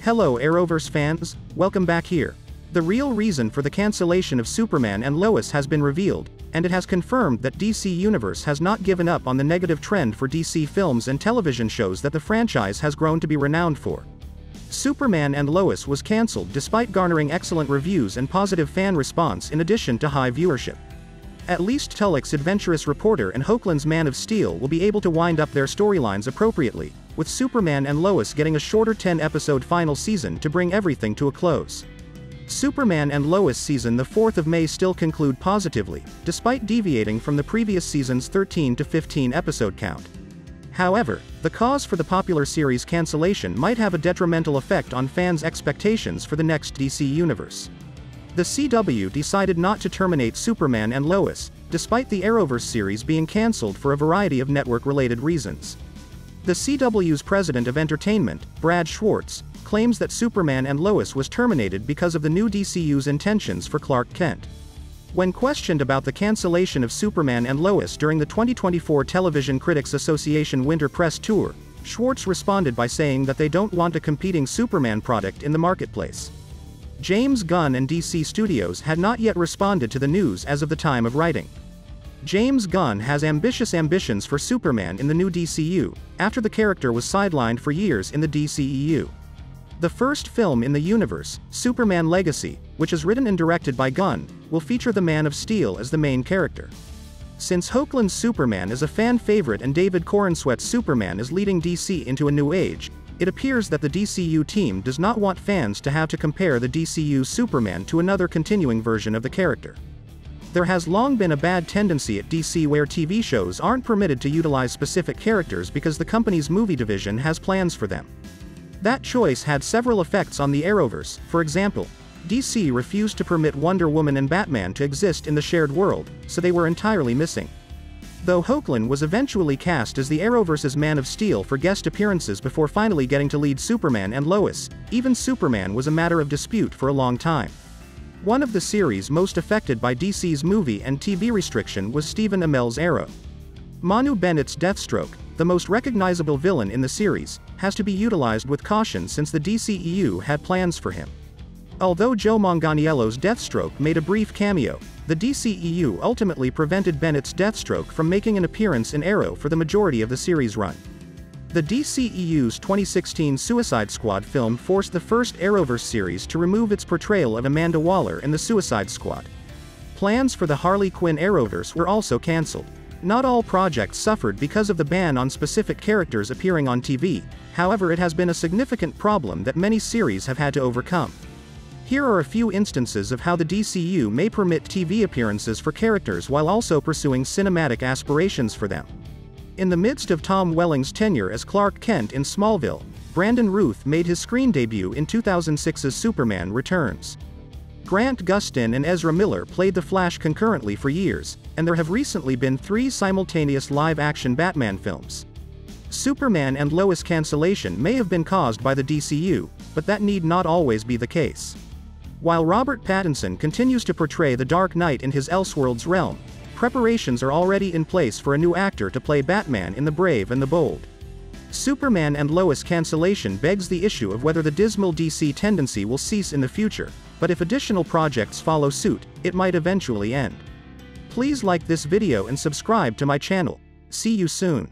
Hello Arrowverse fans, welcome back here. The real reason for the cancellation of Superman and Lois has been revealed, and it has confirmed that DC Universe has not given up on the negative trend for DC films and television shows that the franchise has grown to be renowned for. Superman and Lois was cancelled despite garnering excellent reviews and positive fan response in addition to high viewership. At least Tulloch's Adventurous Reporter and Hoagland's Man of Steel will be able to wind up their storylines appropriately, with Superman and Lois getting a shorter 10-episode final season to bring everything to a close. Superman and Lois season the 4th of May still conclude positively, despite deviating from the previous season's 13 to 15 episode count. However, the cause for the popular series cancellation might have a detrimental effect on fans' expectations for the next DC universe. The CW decided not to terminate Superman and Lois, despite the Arrowverse series being cancelled for a variety of network-related reasons. The CW's president of entertainment, Brad Schwartz, claims that Superman and Lois was terminated because of the new DCU's intentions for Clark Kent. When questioned about the cancellation of Superman and Lois during the 2024 Television Critics Association Winter Press Tour, Schwartz responded by saying that they don't want a competing Superman product in the marketplace. James Gunn and DC Studios had not yet responded to the news as of the time of writing. James Gunn has ambitious ambitions for Superman in the new DCU, after the character was sidelined for years in the DCEU. The first film in the universe, Superman Legacy, which is written and directed by Gunn, will feature the Man of Steel as the main character. Since Hoagland's Superman is a fan favorite and David Corenswet's Superman is leading DC into a new age, it appears that the DCU team does not want fans to have to compare the DCU Superman to another continuing version of the character. There has long been a bad tendency at DC where TV shows aren't permitted to utilize specific characters because the company's movie division has plans for them. That choice had several effects on the Arrowverse. For example, DC refused to permit Wonder Woman and Batman to exist in the shared world, so they were entirely missing. Though Hoagland was eventually cast as the Arrowverse's Man of Steel for guest appearances before finally getting to lead Superman and Lois, even Superman was a matter of dispute for a long time. One of the series most affected by DC's movie and TV restriction was Stephen Amell's Arrow. Manu Bennett's Deathstroke, the most recognizable villain in the series, has to be utilized with caution since the DCEU had plans for him. Although Joe Manganiello's Deathstroke made a brief cameo, the DCEU ultimately prevented Bennett's Deathstroke from making an appearance in Arrow for the majority of the series run. The DCEU's 2016 Suicide Squad film forced the first Arrowverse series to remove its portrayal of Amanda Waller in the Suicide Squad. Plans for the Harley Quinn Arrowverse were also cancelled. Not all projects suffered because of the ban on specific characters appearing on TV, however it has been a significant problem that many series have had to overcome. Here are a few instances of how the DCU may permit TV appearances for characters while also pursuing cinematic aspirations for them. In the midst of Tom Welling's tenure as Clark Kent in Smallville, Brandon Routh made his screen debut in 2006's Superman Returns. Grant Gustin and Ezra Miller played the Flash concurrently for years, and there have recently been 3 simultaneous live-action Batman films. Superman and Lois cancellation may have been caused by the DCU, but that need not always be the case. While Robert Pattinson continues to portray the Dark Knight in his Elseworlds realm, preparations are already in place for a new actor to play Batman in The Brave and the Bold. Superman and Lois cancellation begs the issue of whether the dismal DC tendency will cease in the future, but if additional projects follow suit, it might eventually end. Please like this video and subscribe to my channel. See you soon.